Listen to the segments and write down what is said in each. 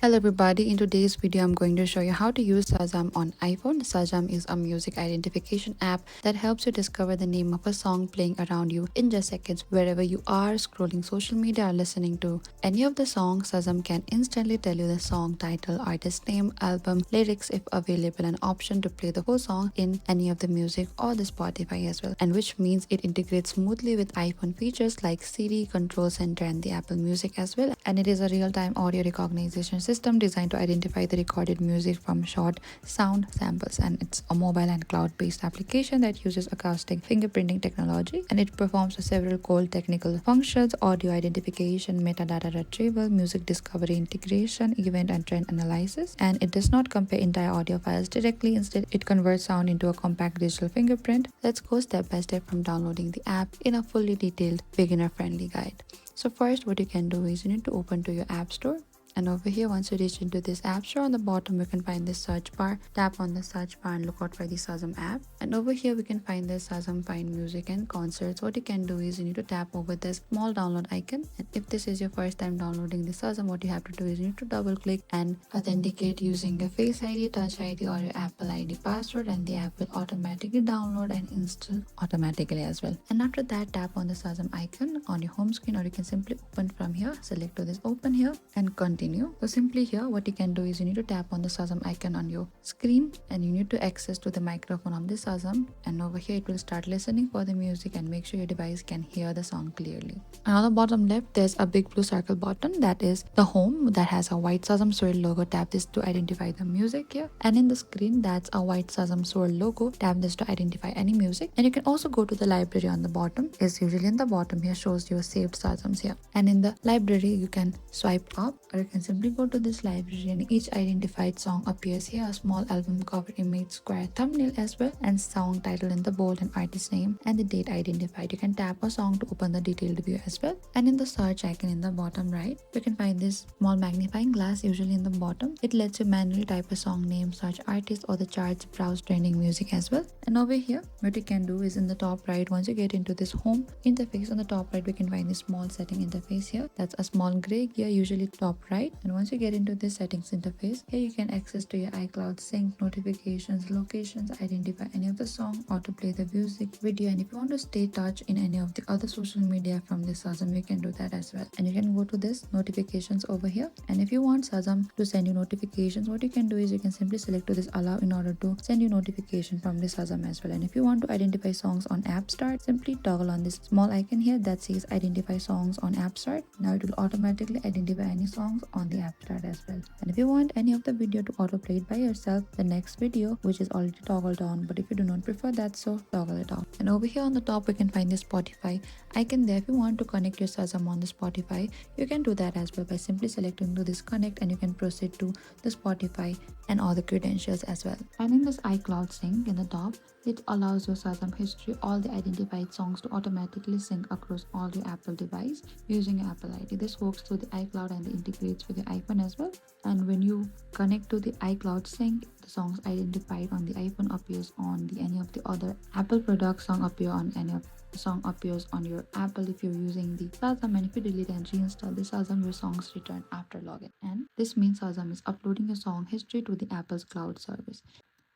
Hello everybody, in today's video I'm going to show you how to use Shazam on iPhone. Shazam is a music identification app that helps you discover the name of a song playing around you in just seconds. Wherever you are, scrolling social media or listening to any of the songs, Shazam can instantly tell you the song title, artist name, album, lyrics if available, an option to play the whole song in any of the music or the Spotify as well, and which means it integrates smoothly with iPhone features like Siri, Control Center and the Apple Music as well. And it is a real-time audio recognition system designed to identify the recorded music from short sound samples, and it's a mobile and cloud-based application that uses acoustic fingerprinting technology, and it performs several core technical functions: audio identification, metadata retrieval, music discovery, integration, event and trend analysis. And it does not compare entire audio files directly. Instead, it converts sound into a compact digital fingerprint. Let's go step by step from downloading the app in a fully detailed beginner-friendly guide. So first, what you can do is you need to open to your app store, and over here, once you reach into this app store, on the bottom we can find this search bar. Tap on the search bar and look out for the Shazam app, and over here we can find this Shazam Find Music and Concerts. What you can do is you need to tap over this small download icon, and if this is your first time downloading the Shazam, what you have to do is you need to double click and authenticate using your Face ID, Touch ID or your Apple ID password, and the app will automatically download and install automatically as well. And after that, tap on the Shazam icon on your home screen, or you can simply open from here. Select to this open here and continue. So simply here, what you can do is you need to tap on the Shazam icon on your screen, and you need to access to the microphone of the Shazam, and over here it will start listening for the music, and make sure your device can hear the song clearly. And on the bottom left, there's a big blue circle button that is the home that has a white Shazam swirl logo. Tap this to identify the music here, and in the screen that's a white Shazam swirl logo. Tap this to identify any music, and you can also go to the library on the bottom. Is usually in the bottom here, shows your saved Shazams here, and in the library you can swipe up, or you can simply go to this library, and each identified song appears here: a small album cover image, square thumbnail as well, and song title in the bold, and artist name and the date identified. You can tap a song to open the detailed view as well. And in the search icon in the bottom right, you can find this small magnifying glass usually in the bottom. It lets you manually type a song name, search artist or the charts, browse trending music as well. And over here, what you can do is in the top right, once you get into this home interface, on the top right we can find this small setting interface here. That's a small gray gear, usually top right. And once you get into this settings interface, here you can access to your iCloud sync, notifications, locations, identify any of the song, autoplay the music, video, and if you want to stay touch in any of the other social media from this Shazam, you can do that as well. And you can go to this notifications over here, and if you want Shazam to send you notifications, what you can do is you can simply select to this allow in order to send you notification from this Shazam as well. And if you want to identify songs on app start, simply toggle on this small icon here that says identify songs on app start. Now it will automatically identify any songs on the app start as well. And if you want any of the video to autoplay it by yourself, the next video which is already toggled on, but if you do not prefer that, so toggle it off. And over here on the top we can find the Spotify icon there. If you want to connect your Shazam on the Spotify, you can do that as well by simply selecting to this connect, and you can proceed to the Spotify and all the credentials as well. And in this iCloud sync in the top, it allows your Shazam history, all the identified songs, to automatically sync across all your Apple device using your Apple ID. This works through the iCloud and integrates with your iPhone as well. And when you connect to the iCloud sync, the songs identified on the iPhone appears on any of the other Apple products. Song appear on any of the song appears on your Apple if you're using the Shazam, and if you delete and reinstall the Shazam, your songs return after login. And this means Shazam is uploading your song history to the Apple's cloud service.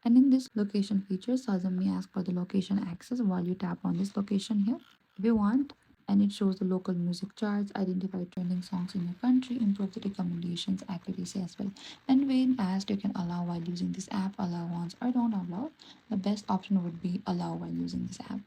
And in this location feature, Shazam may ask for the location access while you tap on this location here if you want, and it shows the local music charts, identify trending songs in your country, improve the recommendations accuracy as well. And when asked, you can allow while using this app, allow once or don't allow. The best option would be allow while using this app.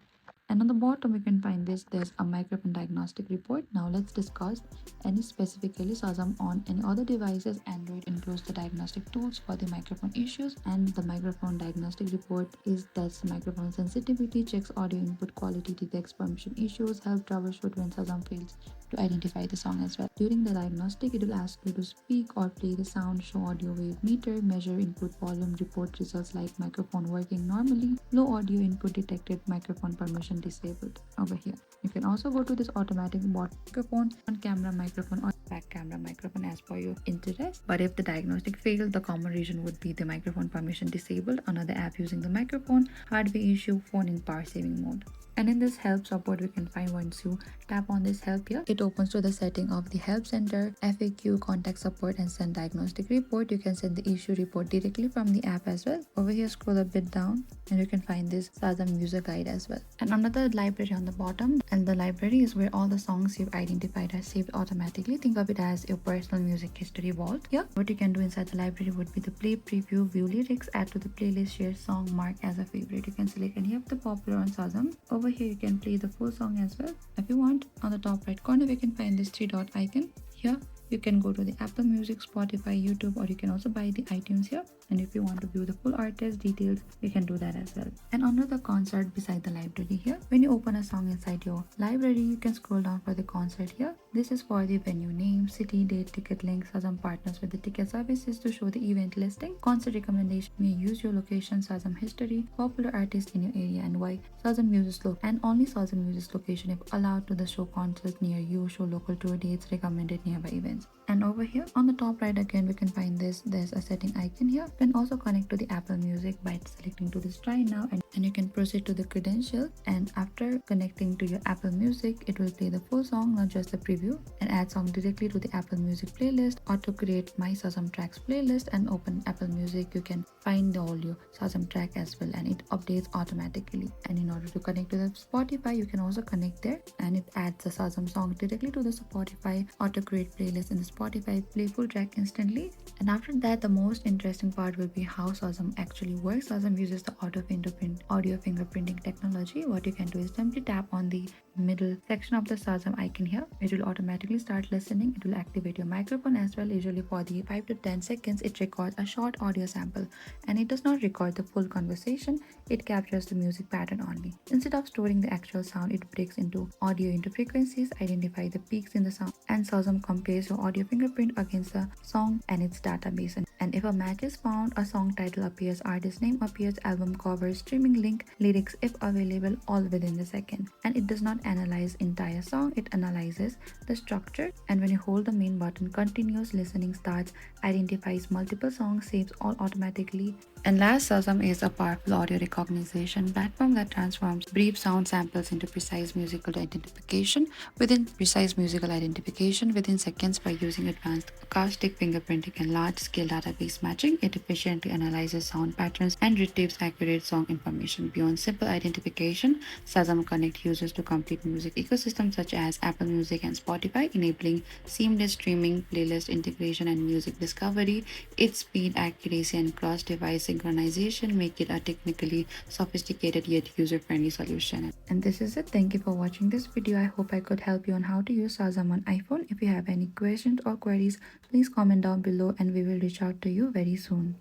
And on the bottom we can find there's a microphone diagnostic report. Now let's discuss any specifically Shazam on any other devices. Android includes the diagnostic tools for the microphone issues, and the microphone diagnostic report is that's microphone sensitivity, checks audio input quality, detects permission issues, help troubleshoot when Shazam fails to identify the song as well. During the diagnostic, it will ask you to speak or play the sound, show audio wave meter, measure input volume, report results like microphone working normally, low audio input detected, microphone permission disabled over here. You can also go to this automatic bot microphone, on camera microphone, or back camera, microphone as per your interest. But if the diagnostic failed, the common reason would be the microphone permission disabled, another app using the microphone, hardware issue, phone in power saving mode. And in this help support, we can find once you tap on this help here, it opens to the setting of the help center, FAQ, contact support, and send diagnostic report. You can send the issue report directly from the app as well. Over here, scroll a bit down and you can find this Shazam user guide as well. And another library on the bottom, and the library is where all the songs you've identified are saved automatically. Think of it as your personal music history vault. Here, what you can do inside the library would be the play, preview, view lyrics, add to the playlist, share song, mark as a favorite. You can select any of the popular on Shazam. Over here, you can play the full song as well if you want. On the top right corner, we can find this three dot icon. Here, you can go to the Apple Music, Spotify, YouTube, or you can also buy the iTunes here. And if you want to view the full artist details, you can do that as well. And under the concert beside the library here, when you open a song inside your library, you can scroll down for the concert here. This is for the venue name, city, date, ticket link. Shazam partners with the ticket services to show the event listing. Concert recommendation, may use your location, Shazam history, popular artist in your area, and why Shazam uses and only Shazam uses location if allowed to the show concerts near you, show local tour dates, recommended nearby events. And over here on the top right again, we can find there's a setting icon here. You can also connect to the Apple Music by selecting to this try now, and you can proceed to the credential, and after connecting to your Apple Music, it will play the full song, not just the preview, and add song directly to the Apple Music playlist. Auto create my Shazam tracks playlist, and open Apple Music, you can find all your Shazam track as well, and it updates automatically. And in order to connect to the Spotify, you can also connect there, and it adds the Shazam song directly to the Spotify auto create playlist in the Spotify play full track instantly. And after that, the most interesting part will be how Shazam actually works. Shazam uses the audio fingerprinting technology. What you can do is simply tap on the middle section of the Shazam icon here. It will automatically start listening. It will activate your microphone as well. Usually for the 5 to 10 seconds, it records a short audio sample, and it does not record the full conversation. It captures the music pattern only. Instead of storing the actual sound, it breaks into audio into frequencies, identify the peaks in the sound, and Shazam compares your audio fingerprint against the song and its database. And if a match is found, a song title appears, artist name appears, album cover, streaming link, lyrics if available, all within the second. And it does not analyze entire song, it analyzes the structure. And when you hold the main button, continuous listening starts, identifies multiple songs, saves all automatically. And last, Shazam is a powerful audio recognition platform that transforms brief sound samples into precise musical identification within seconds by using advanced acoustic fingerprinting and large-scale database matching. It efficiently analyzes sound patterns and retrieves accurate song information. Beyond simple identification, Shazam connects users to complete music ecosystems such as Apple Music and Spotify, enabling seamless streaming, playlist integration, and music discovery. Its speed, accuracy, and cross-device synchronization make it a technically sophisticated yet user-friendly solution. And this is it. Thank you for watching this video. I hope I could help you on how to use Shazam on iPhone. If you have any questions or queries, please comment down below and we will reach out to you very soon.